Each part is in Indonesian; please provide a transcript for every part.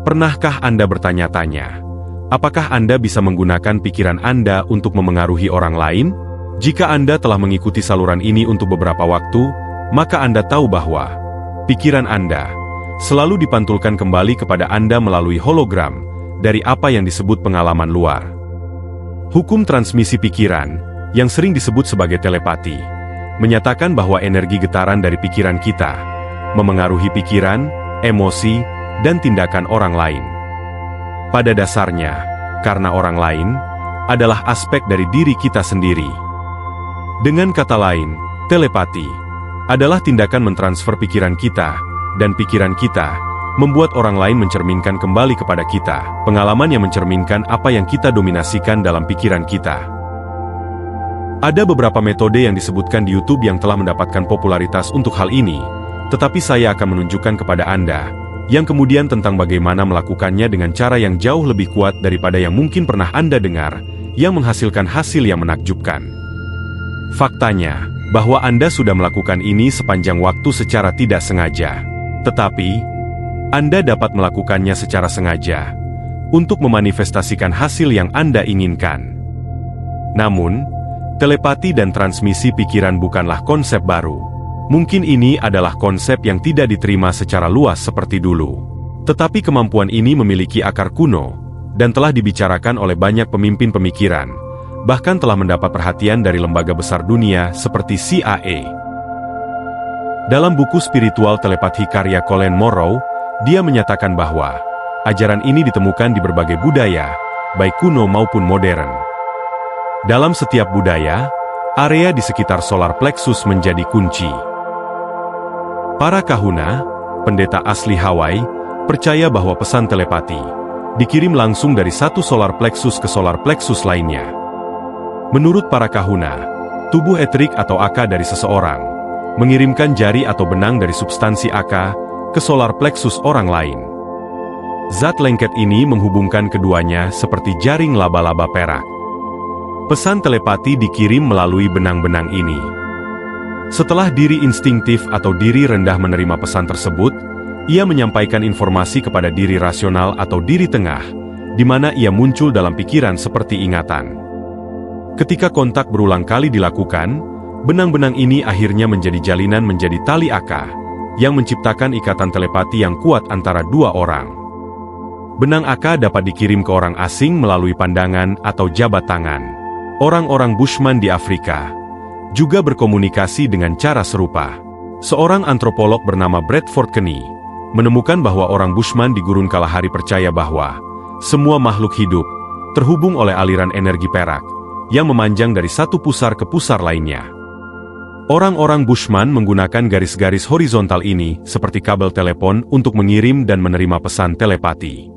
Pernahkah Anda bertanya-tanya, apakah Anda bisa menggunakan pikiran Anda untuk memengaruhi orang lain? Jika Anda telah mengikuti saluran ini untuk beberapa waktu, maka Anda tahu bahwa pikiran Anda selalu dipantulkan kembali kepada Anda melalui hologram dari apa yang disebut pengalaman luar. Hukum transmisi pikiran, yang sering disebut sebagai telepati, menyatakan bahwa energi getaran dari pikiran kita memengaruhi pikiran, emosi, dan tindakan orang lain. Pada dasarnya, karena orang lain adalah aspek dari diri kita sendiri. Dengan kata lain, telepati adalah tindakan mentransfer pikiran kita, dan pikiran kita membuat orang lain mencerminkan kembali kepada kita pengalaman yang mencerminkan apa yang kita dominasikan dalam pikiran kita. Ada beberapa metode yang disebutkan di YouTube yang telah mendapatkan popularitas untuk hal ini, tetapi saya akan menunjukkan kepada Anda yang kemudian tentang bagaimana melakukannya dengan cara yang jauh lebih kuat daripada yang mungkin pernah Anda dengar, yang menghasilkan hasil yang menakjubkan. Faktanya, bahwa Anda sudah melakukan ini sepanjang waktu secara tidak sengaja. Tetapi, Anda dapat melakukannya secara sengaja untuk memanifestasikan hasil yang Anda inginkan. Namun, telepati dan transmisi pikiran bukanlah konsep baru. Mungkin ini adalah konsep yang tidak diterima secara luas seperti dulu. Tetapi kemampuan ini memiliki akar kuno dan telah dibicarakan oleh banyak pemimpin pemikiran, bahkan telah mendapat perhatian dari lembaga besar dunia seperti CIA. Dalam buku spiritual telepati karya Colin Morrow, dia menyatakan bahwa ajaran ini ditemukan di berbagai budaya, baik kuno maupun modern. Dalam setiap budaya, area di sekitar solar plexus menjadi kunci. Para kahuna, pendeta asli Hawaii, percaya bahwa pesan telepati dikirim langsung dari satu solar plexus ke solar plexus lainnya. Menurut para kahuna, tubuh eterik atau aka dari seseorang mengirimkan jari atau benang dari substansi aka ke solar plexus orang lain. Zat lengket ini menghubungkan keduanya seperti jaring laba-laba perak. Pesan telepati dikirim melalui benang-benang ini. Setelah diri instingtif atau diri rendah menerima pesan tersebut, ia menyampaikan informasi kepada diri rasional atau diri tengah, di mana ia muncul dalam pikiran seperti ingatan. Ketika kontak berulang kali dilakukan, benang-benang ini akhirnya menjadi jalinan menjadi tali aka, yang menciptakan ikatan telepati yang kuat antara dua orang. Benang aka dapat dikirim ke orang asing melalui pandangan atau jabat tangan. Orang-orang Bushman di Afrika juga berkomunikasi dengan cara serupa. Seorang antropolog bernama Bradford Kenny menemukan bahwa orang Bushman di Gurun Kalahari percaya bahwa semua makhluk hidup terhubung oleh aliran energi perak yang memanjang dari satu pusar ke pusar lainnya. Orang-orang Bushman menggunakan garis-garis horizontal ini seperti kabel telepon untuk mengirim dan menerima pesan telepati.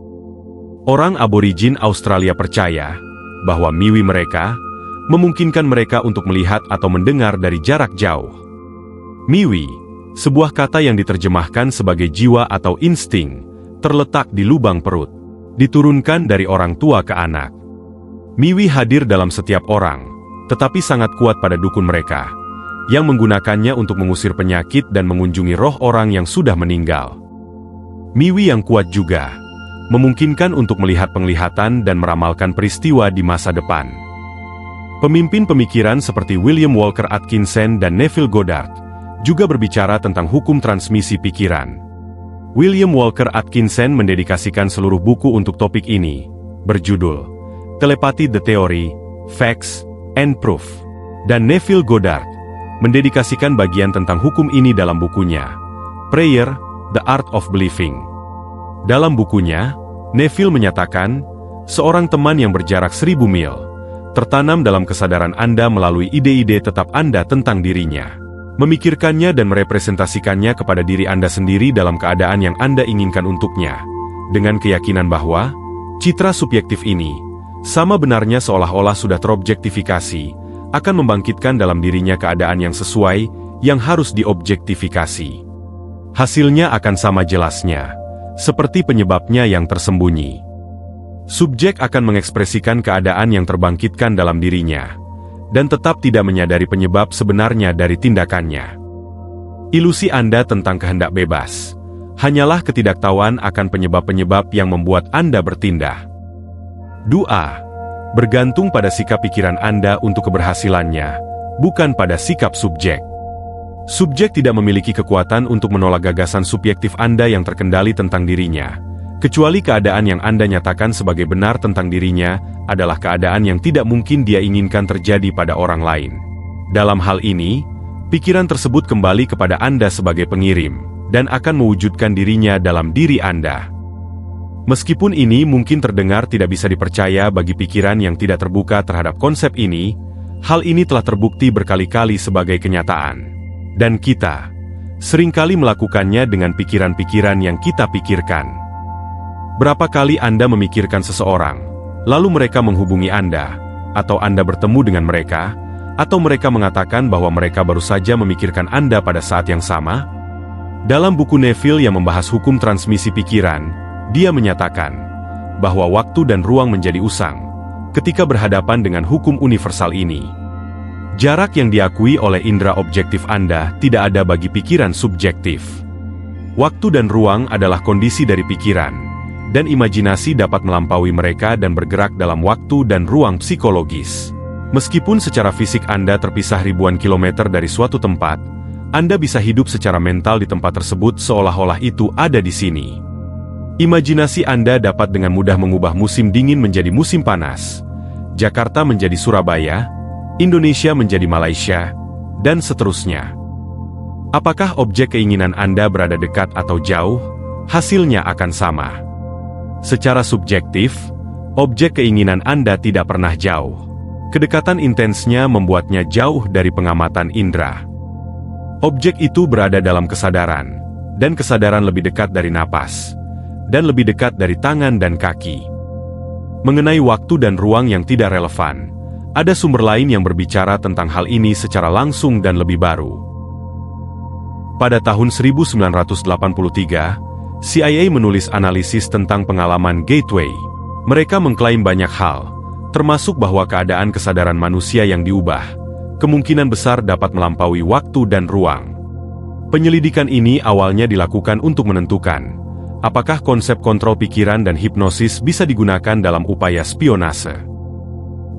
Orang aborigin Australia percaya bahwa miwi mereka memungkinkan mereka untuk melihat atau mendengar dari jarak jauh. Miwi, sebuah kata yang diterjemahkan sebagai jiwa atau insting, terletak di lubang perut, diturunkan dari orang tua ke anak. Miwi hadir dalam setiap orang, tetapi sangat kuat pada dukun mereka, yang menggunakannya untuk mengusir penyakit dan mengunjungi roh orang yang sudah meninggal. Miwi yang kuat juga memungkinkan untuk melihat penglihatan dan meramalkan peristiwa di masa depan. Pemimpin pemikiran seperti William Walker Atkinson dan Neville Goddard juga berbicara tentang hukum transmisi pikiran. William Walker Atkinson mendedikasikan seluruh buku untuk topik ini, berjudul Telepati The Theory, Facts, and Proof. Dan Neville Goddard mendedikasikan bagian tentang hukum ini dalam bukunya, Prayer, The Art of Believing. Dalam bukunya, Neville menyatakan, seorang teman yang berjarak 1000 mil, tertanam dalam kesadaran Anda melalui ide-ide tetap Anda tentang dirinya. Memikirkannya dan merepresentasikannya kepada diri Anda sendiri dalam keadaan yang Anda inginkan untuknya, dengan keyakinan bahwa, citra subjektif ini, sama benarnya seolah-olah sudah terobjektifikasi, akan membangkitkan dalam dirinya keadaan yang sesuai, yang harus diobjektifikasi. Hasilnya akan sama jelasnya, seperti penyebabnya yang tersembunyi. Subjek akan mengekspresikan keadaan yang terbangkitkan dalam dirinya, dan tetap tidak menyadari penyebab sebenarnya dari tindakannya. Ilusi Anda tentang kehendak bebas Hanyalah ketidaktahuan akan penyebab-penyebab yang membuat Anda bertindak. 2. Bergantung pada sikap pikiran Anda untuk keberhasilannya, bukan pada sikap subjek. Subjek tidak memiliki kekuatan untuk menolak gagasan subjektif Anda yang terkendali tentang dirinya, kecuali keadaan yang Anda nyatakan sebagai benar tentang dirinya adalah keadaan yang tidak mungkin dia inginkan terjadi pada orang lain. Dalam hal ini, pikiran tersebut kembali kepada Anda sebagai pengirim, dan akan mewujudkan dirinya dalam diri Anda. Meskipun ini mungkin terdengar tidak bisa dipercaya bagi pikiran yang tidak terbuka terhadap konsep ini, hal ini telah terbukti berkali-kali sebagai kenyataan. Dan kita seringkali melakukannya dengan pikiran-pikiran yang kita pikirkan. Berapa kali Anda memikirkan seseorang, lalu mereka menghubungi Anda, atau Anda bertemu dengan mereka, atau mereka mengatakan bahwa mereka baru saja memikirkan Anda pada saat yang sama? Dalam buku Neville yang membahas hukum transmisi pikiran, dia menyatakan bahwa waktu dan ruang menjadi usang ketika berhadapan dengan hukum universal ini. Jarak yang diakui oleh indera objektif Anda tidak ada bagi pikiran subjektif. Waktu dan ruang adalah kondisi dari pikiran, dan imajinasi dapat melampaui mereka dan bergerak dalam waktu dan ruang psikologis. Meskipun secara fisik Anda terpisah ribuan kilometer dari suatu tempat, Anda bisa hidup secara mental di tempat tersebut seolah-olah itu ada di sini. Imajinasi Anda dapat dengan mudah mengubah musim dingin menjadi musim panas, Jakarta menjadi Surabaya, Indonesia menjadi Malaysia, dan seterusnya. Apakah objek keinginan Anda berada dekat atau jauh? Hasilnya akan sama. Secara subjektif, objek keinginan Anda tidak pernah jauh. Kedekatan intensnya membuatnya jauh dari pengamatan indera. Objek itu berada dalam kesadaran, dan kesadaran lebih dekat dari napas, dan lebih dekat dari tangan dan kaki. Mengenai waktu dan ruang yang tidak relevan, ada sumber lain yang berbicara tentang hal ini secara langsung dan lebih baru. Pada tahun 1983, CIA menulis analisis tentang pengalaman gateway. Mereka mengklaim banyak hal, termasuk bahwa keadaan kesadaran manusia yang diubah, kemungkinan besar dapat melampaui waktu dan ruang. Penyelidikan ini awalnya dilakukan untuk menentukan apakah konsep kontrol pikiran dan hipnosis bisa digunakan dalam upaya spionase.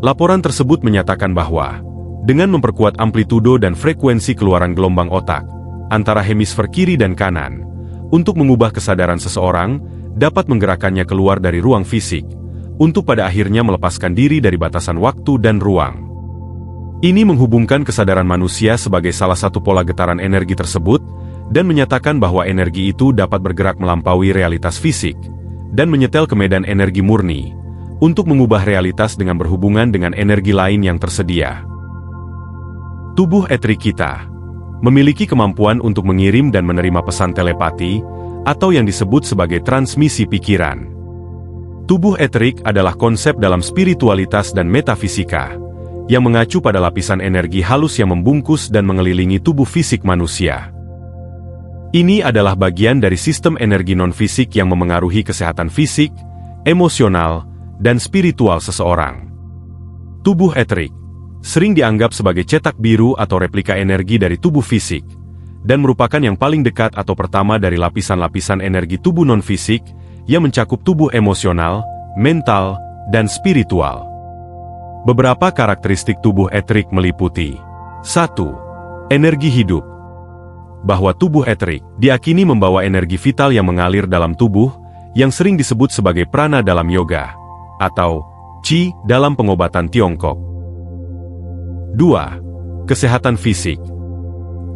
Laporan tersebut menyatakan bahwa, dengan memperkuat amplitudo dan frekuensi keluaran gelombang otak antara hemisfer kiri dan kanan, untuk mengubah kesadaran seseorang, dapat menggerakkannya keluar dari ruang fisik, untuk pada akhirnya melepaskan diri dari batasan waktu dan ruang. Ini menghubungkan kesadaran manusia sebagai salah satu pola getaran energi tersebut, dan menyatakan bahwa energi itu dapat bergerak melampaui realitas fisik, dan menyetel ke medan energi murni, untuk mengubah realitas dengan berhubungan dengan energi lain yang tersedia. Tubuh etrik kita memiliki kemampuan untuk mengirim dan menerima pesan telepati, atau yang disebut sebagai transmisi pikiran. Tubuh etrik adalah konsep dalam spiritualitas dan metafisika, yang mengacu pada lapisan energi halus yang membungkus dan mengelilingi tubuh fisik manusia. Ini adalah bagian dari sistem energi non-fisik yang memengaruhi kesehatan fisik, emosional, dan spiritual seseorang. Tubuh etrik sering dianggap sebagai cetak biru atau replika energi dari tubuh fisik, dan merupakan yang paling dekat atau pertama dari lapisan-lapisan energi tubuh non-fisik yang mencakup tubuh emosional, mental, dan spiritual. Beberapa karakteristik tubuh etrik meliputi 1. Energi hidup. Bahwa tubuh etrik diakini membawa energi vital yang mengalir dalam tubuh, yang sering disebut sebagai prana dalam yoga, atau qi dalam pengobatan Tiongkok. 2. Kesehatan fisik.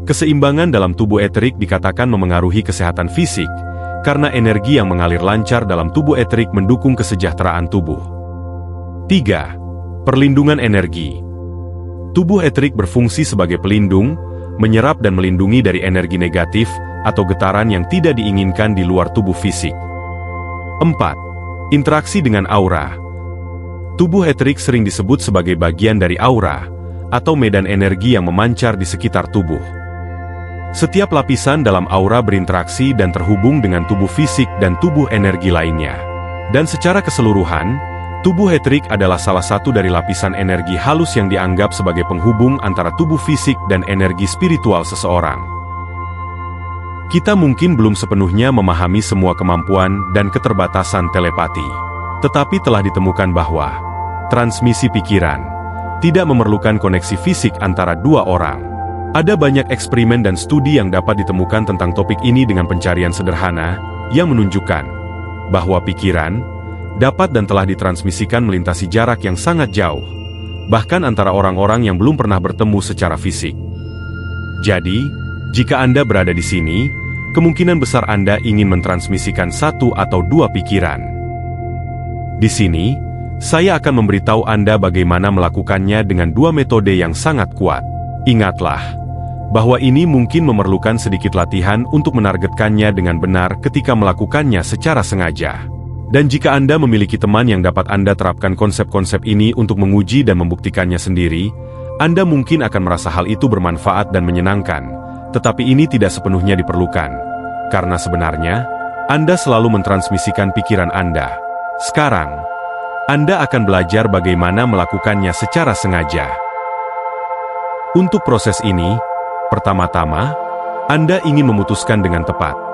Keseimbangan dalam tubuh etrik dikatakan memengaruhi kesehatan fisik, karena energi yang mengalir lancar dalam tubuh etrik mendukung kesejahteraan tubuh. 3. Perlindungan energi. Tubuh etrik berfungsi sebagai pelindung, menyerap dan melindungi dari energi negatif atau getaran yang tidak diinginkan di luar tubuh fisik. 4. Interaksi dengan aura. Tubuh etrik sering disebut sebagai bagian dari aura, atau medan energi yang memancar di sekitar tubuh. Setiap lapisan dalam aura berinteraksi dan terhubung dengan tubuh fisik dan tubuh energi lainnya. Dan secara keseluruhan, tubuh etrik adalah salah satu dari lapisan energi halus yang dianggap sebagai penghubung antara tubuh fisik dan energi spiritual seseorang. Kita mungkin belum sepenuhnya memahami semua kemampuan dan keterbatasan telepati. Tetapi telah ditemukan bahwa transmisi pikiran tidak memerlukan koneksi fisik antara dua orang. Ada banyak eksperimen dan studi yang dapat ditemukan tentang topik ini dengan pencarian sederhana yang menunjukkan bahwa pikiran dapat dan telah ditransmisikan melintasi jarak yang sangat jauh, bahkan antara orang-orang yang belum pernah bertemu secara fisik. Jadi, jika Anda berada di sini, kemungkinan besar Anda ingin mentransmisikan satu atau dua pikiran. Di sini, saya akan memberitahu Anda bagaimana melakukannya dengan dua metode yang sangat kuat. Ingatlah, bahwa ini mungkin memerlukan sedikit latihan untuk menargetkannya dengan benar ketika melakukannya secara sengaja. Dan jika Anda memiliki teman yang dapat Anda terapkan konsep-konsep ini untuk menguji dan membuktikannya sendiri, Anda mungkin akan merasa hal itu bermanfaat dan menyenangkan, tetapi ini tidak sepenuhnya diperlukan. Karena sebenarnya, Anda selalu mentransmisikan pikiran Anda. Sekarang, Anda akan belajar bagaimana melakukannya secara sengaja. Untuk proses ini, pertama-tama, Anda ingin memutuskan dengan tepat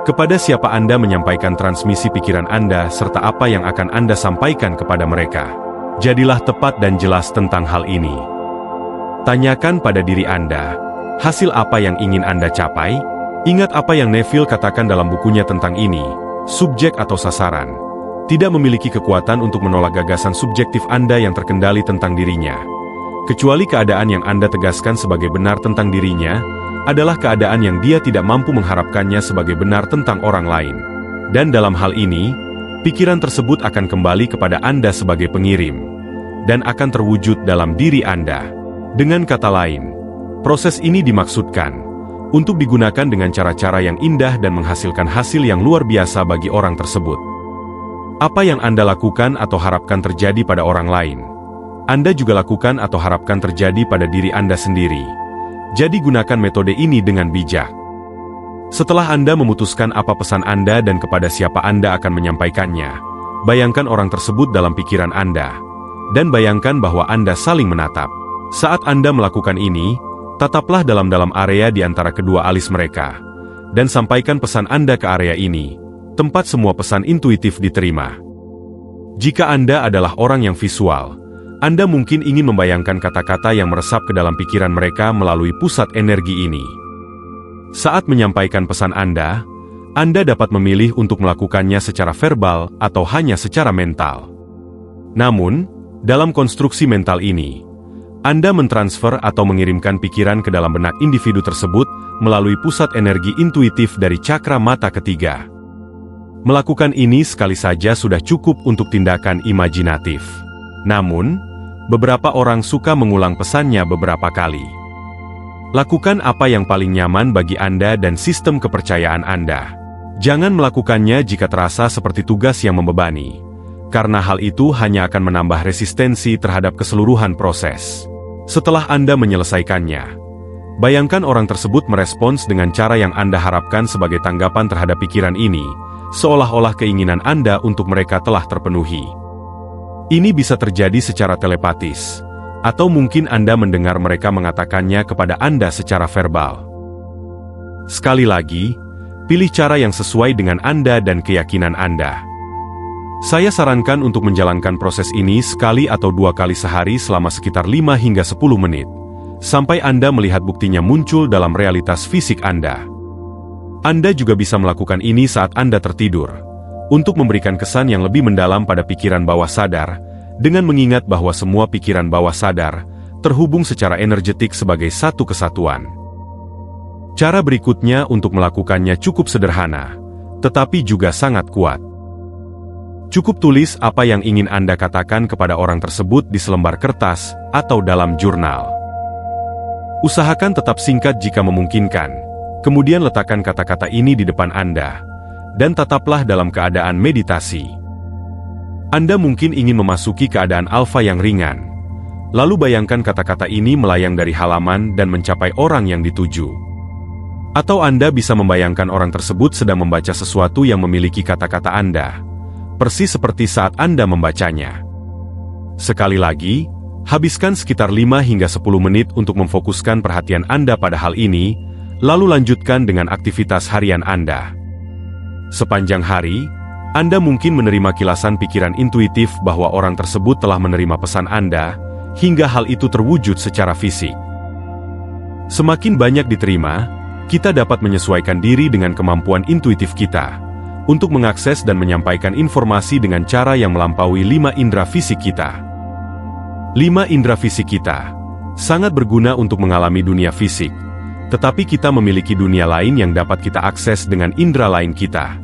kepada siapa Anda menyampaikan transmisi pikiran Anda serta apa yang akan Anda sampaikan kepada mereka. Jadilah tepat dan jelas tentang hal ini. Tanyakan pada diri Anda, hasil apa yang ingin Anda capai? Ingat apa yang Neville katakan dalam bukunya tentang ini, subjek atau sasaran tidak memiliki kekuatan untuk menolak gagasan subjektif Anda yang terkendali tentang dirinya. Kecuali keadaan yang Anda tegaskan sebagai benar tentang dirinya, adalah keadaan yang dia tidak mampu mengharapkannya sebagai benar tentang orang lain. Dan dalam hal ini, pikiran tersebut akan kembali kepada Anda sebagai pengirim, dan akan terwujud dalam diri Anda. Dengan kata lain, proses ini dimaksudkan untuk digunakan dengan cara-cara yang indah dan menghasilkan hasil yang luar biasa bagi orang tersebut. Apa yang Anda lakukan atau harapkan terjadi pada orang lain, Anda juga lakukan atau harapkan terjadi pada diri Anda sendiri. Jadi gunakan metode ini dengan bijak. Setelah Anda memutuskan apa pesan Anda dan kepada siapa Anda akan menyampaikannya, bayangkan orang tersebut dalam pikiran Anda, dan bayangkan bahwa Anda saling menatap. Saat Anda melakukan ini, tataplah dalam area di antara kedua alis mereka, dan sampaikan pesan Anda ke area ini, tempat semua pesan intuitif diterima. Jika Anda adalah orang yang visual, Anda mungkin ingin membayangkan kata-kata yang meresap ke dalam pikiran mereka melalui pusat energi ini. Saat menyampaikan pesan Anda dapat memilih untuk melakukannya secara verbal atau hanya secara mental. Namun, dalam konstruksi mental ini, Anda mentransfer atau mengirimkan pikiran ke dalam benak individu tersebut melalui pusat energi intuitif dari cakra mata ketiga. Melakukan ini sekali saja sudah cukup untuk tindakan imajinatif. Namun, beberapa orang suka mengulang pesannya beberapa kali. Lakukan apa yang paling nyaman bagi Anda dan sistem kepercayaan Anda. Jangan melakukannya jika terasa seperti tugas yang membebani, karena hal itu hanya akan menambah resistensi terhadap keseluruhan proses. Setelah Anda menyelesaikannya, bayangkan orang tersebut merespons dengan cara yang Anda harapkan sebagai tanggapan terhadap pikiran ini, seolah-olah keinginan Anda untuk mereka telah terpenuhi. Ini bisa terjadi secara telepatis, atau mungkin Anda mendengar mereka mengatakannya kepada Anda secara verbal. Sekali lagi, pilih cara yang sesuai dengan Anda dan keyakinan Anda. Saya sarankan untuk menjalankan proses ini sekali atau 2 kali sehari selama sekitar 5 hingga 10 menit, sampai Anda melihat buktinya muncul dalam realitas fisik Anda. Anda juga bisa melakukan ini saat Anda tertidur, untuk memberikan kesan yang lebih mendalam pada pikiran bawah sadar, dengan mengingat bahwa semua pikiran bawah sadar terhubung secara energetik sebagai satu kesatuan. Cara berikutnya untuk melakukannya cukup sederhana, tetapi juga sangat kuat. Cukup tulis apa yang ingin Anda katakan kepada orang tersebut di selembar kertas atau dalam jurnal. Usahakan tetap singkat jika memungkinkan, kemudian letakkan kata-kata ini di depan Anda, dan tetaplah dalam keadaan meditasi. Anda mungkin ingin memasuki keadaan alfa yang ringan, lalu bayangkan kata-kata ini melayang dari halaman dan mencapai orang yang dituju. Atau Anda bisa membayangkan orang tersebut sedang membaca sesuatu yang memiliki kata-kata Anda, persis seperti saat Anda membacanya. Sekali lagi, habiskan sekitar 5 hingga 10 menit untuk memfokuskan perhatian Anda pada hal ini, lalu lanjutkan dengan aktivitas harian Anda. Sepanjang hari, Anda mungkin menerima kilasan pikiran intuitif bahwa orang tersebut telah menerima pesan Anda, hingga hal itu terwujud secara fisik. Semakin banyak diterima, kita dapat menyesuaikan diri dengan kemampuan intuitif kita untuk mengakses dan menyampaikan informasi dengan cara yang melampaui 5 indera fisik kita. 5 indera fisik kita sangat berguna untuk mengalami dunia fisik, tetapi kita memiliki dunia lain yang dapat kita akses dengan indera lain kita.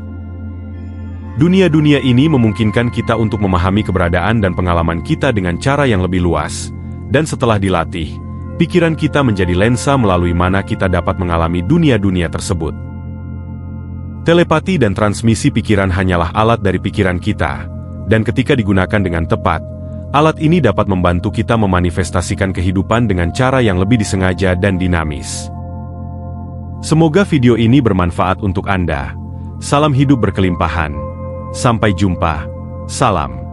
Dunia-dunia ini memungkinkan kita untuk memahami keberadaan dan pengalaman kita dengan cara yang lebih luas, dan setelah dilatih, pikiran kita menjadi lensa melalui mana kita dapat mengalami dunia-dunia tersebut. Telepati dan transmisi pikiran hanyalah alat dari pikiran kita, dan ketika digunakan dengan tepat, alat ini dapat membantu kita memanifestasikan kehidupan dengan cara yang lebih disengaja dan dinamis. Semoga video ini bermanfaat untuk Anda. Salam hidup berkelimpahan. Sampai jumpa. Salam.